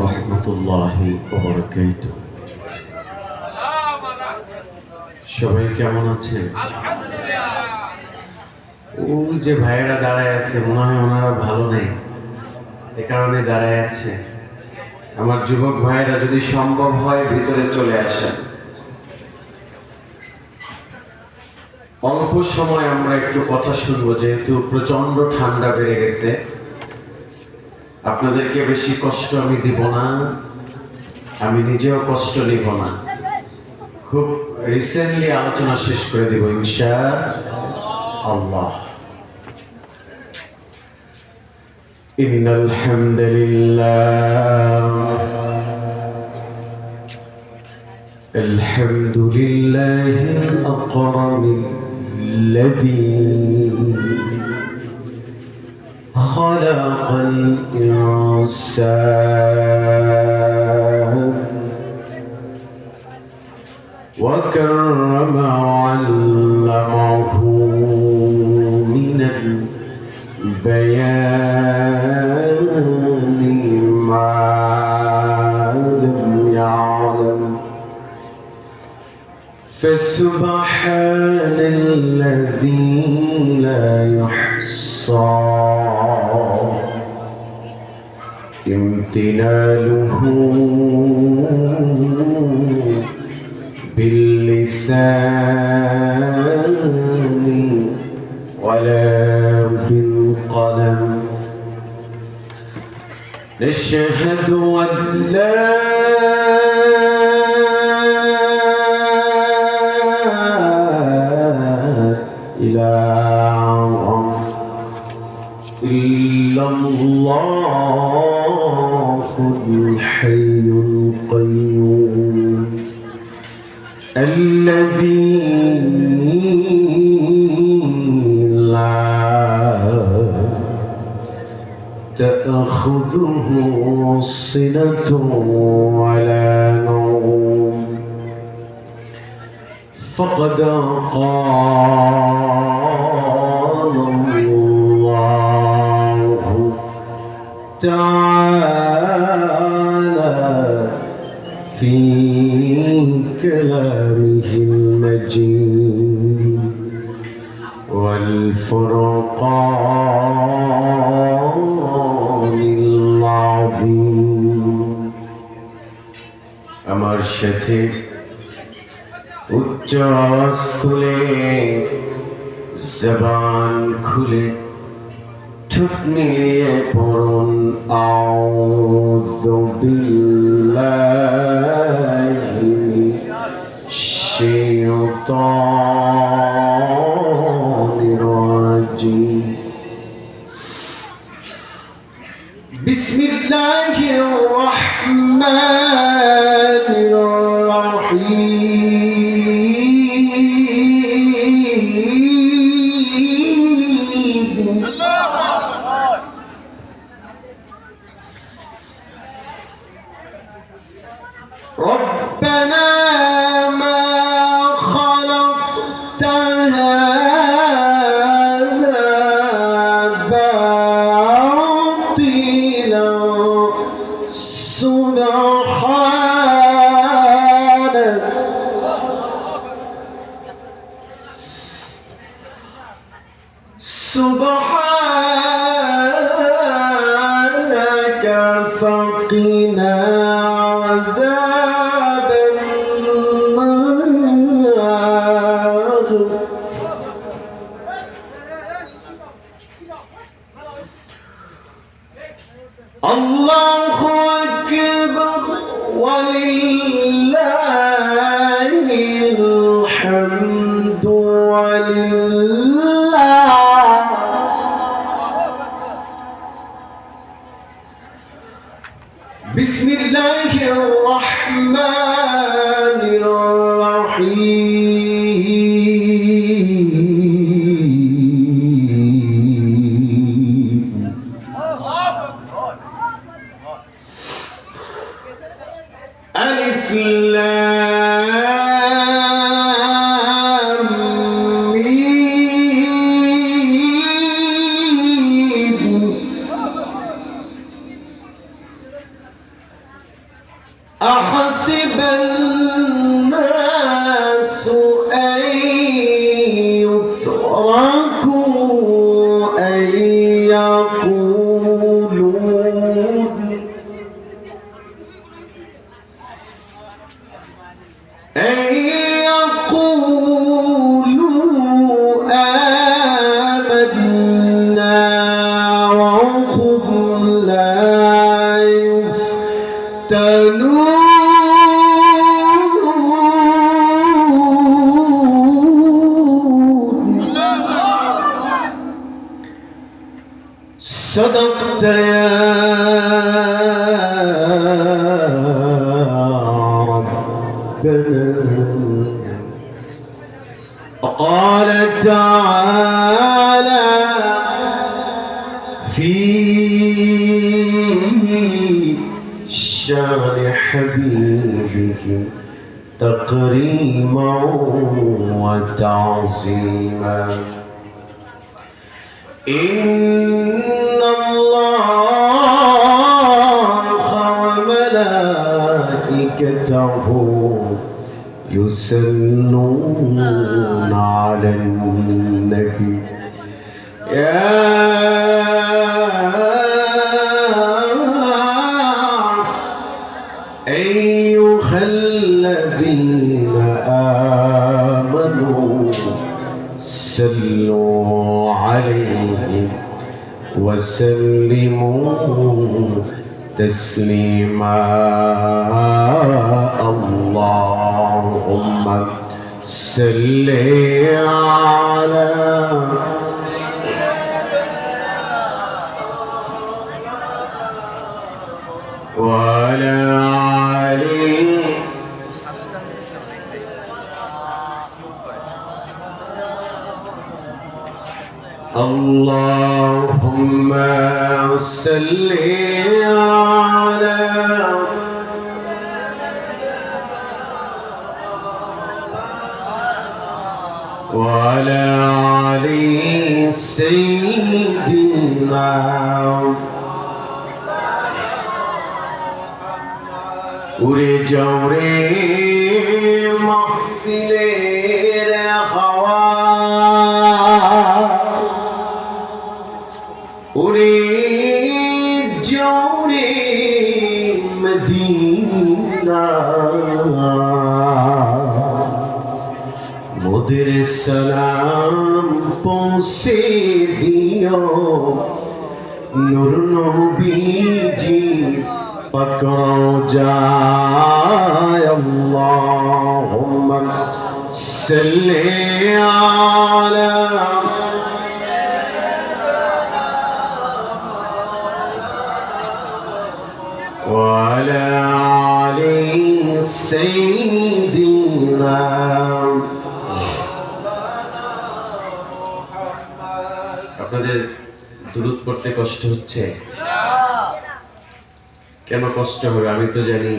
রহমতুল্লাহি ওয়া বারাকাতুহু। সবাই কেমন আছেন? ওই যে ভাইয়েরা দাঁড়ায় আছে, মনে হয় ওনারা ভালো নেই, এ কারণে দাঁড়ায় আছে। আমার যুবক ভাইয়েরা যদি সম্ভব হয় ভিতরে চলে আসেন। অল্প সময় আমরা একটু কথা শুনবো, যেহেতু প্রচন্ড ঠান্ডা বেড়ে গেছে। আপনাদেরকে বেশি কষ্ট আমি দিব না, আমি নিজেও কষ্ট নিব না। খুব রিসেন্টলি আলোচনা শেষ করে দিব ইনশাআল্লাহ। ইন্নাল হামদুলিল্লাহ আলহামদুলিল্লাহিল আকরামিল্লাযী খালাকাল ইনসান ওয়া কাররামা ওয়া আল্লামাহু মিনাল বায়ানি মা লাম ইয়ালাম فسبحان الذي لا يحصى امتنانه باللسان ولا بالقلم نشهد أن لا إله إلا الله الحي القيوم الذي لا تأخذه سنة ولا نوم فقد قال الله تعالى في كلامه المجيد والفرقان العظيم আমার সাথে উচ্চ আওয়াজ তুলে জবান খুলে ঠোঁট মিলিয়ে পড়ুন আউযু বিল্লাহি মিনাশ শাইতানির রাজিম বিসমিল্লাহির রাহমানির রাহিম ربنا ما خلقت هذا باطلا سبحانك سبحانك فقنا عذاب النار الله أكبر ولله الحمد ولله بسم الله الرحمن الرحيم ألف لام ميم أحسب الناس أن يتركوا أن يقولوا آمنا وهم لا يفتنون. صدقت يا ربنا. وقال تعالى في شان حبيبه تكريما وتعظيما. إن الله وملائكته يصلون على النبي يا أيها الذين آمنوا صلوا عليه وسلموا تسليما. اللهم صل على وعلى علي اللهم صل على وعلى علي سيدنا উড়ে যাও রে মাহফিলের হাওয়া, উড়ে যাও রে মদিনা, মোদের সালাম পৌঁছে দিও নূর নবীজি পাক রওজায়। আল্লাহুম্মা সাল্লি আলা وعلى علي سيدنا। আপনাদের দুরূদ পড়তে কষ্ট হচ্ছে? কেন কষ্ট হবে? আমি তো জানি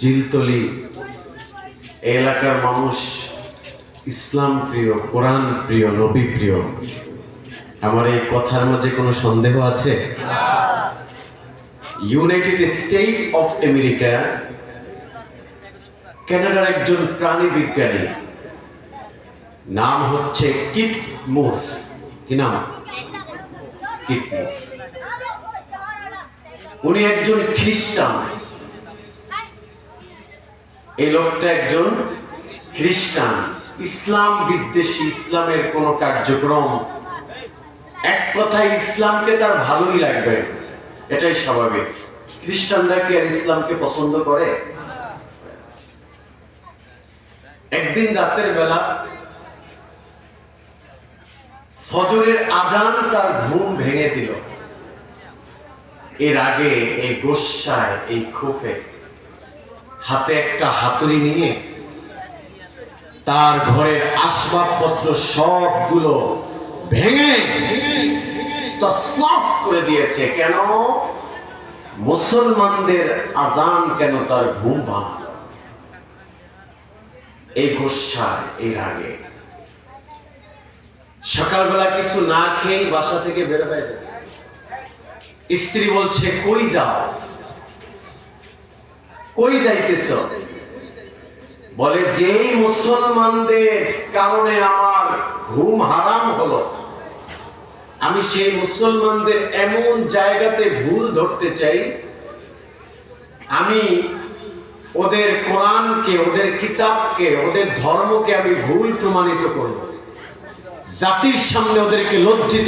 জিলতলি এলাকার মানুষ ইসলাম প্রিয়, কোরআন প্রিয়, নবী প্রিয়। আমার এই কথার মধ্যে কোনো সন্দেহ আছে? ইউনাইটেড স্টেট অফ আমেরিকা কানাডার একজন প্রাণী বিজ্ঞানী, নাম হচ্ছে কিট মুর। কি নাম? কিট মুর। উনি একজন খ্রিস্টান। এই লোকটা একজন খ্রিস্টান, ইসলাম বিদ্বেষী, ইসলামের কোন কার্যক্রম, এক কথায় ইসলামকে তার ভালোই লাগবে, এটাই স্বাভাবিক। খ্রিস্টানরা কি আর ইসলামকে পছন্দ করে? একদিন রাতের বেলা ফজরের আজান তার ঘুম ভেঙে দিল। এর আগে এই গোসায়, এই ক্ষোভে হাতে একটা হাতুড়ি নিয়ে তার ঘরের আসবাবপত্র সবগুলো ভেঙে তছনছ করে দিয়েছে। কেন? মুসলমানদের আজান কেন তার ঘুম ভাঙল? এই গোসায়, এর আগে সকালবেলা কিছু না খেয়েই বাসা থেকে বের হয়ে যাচ্ছে। স্ত্রী বলছে, কই যাও, কই যাইতেছ? বলে, যেই মুসলমানদের কারণে আমার ঘুম হারাম হলো, আমি সেই মুসলমানদের এমন জায়গাতে ভুল ধরতে চাই, আমি ওদের কোরআনকে, ওদের কিতাবকে, ওদের ধর্মকে আমি ভুল প্রমাণিত করব, জাতির সামনে ওদেরকে লজ্জিত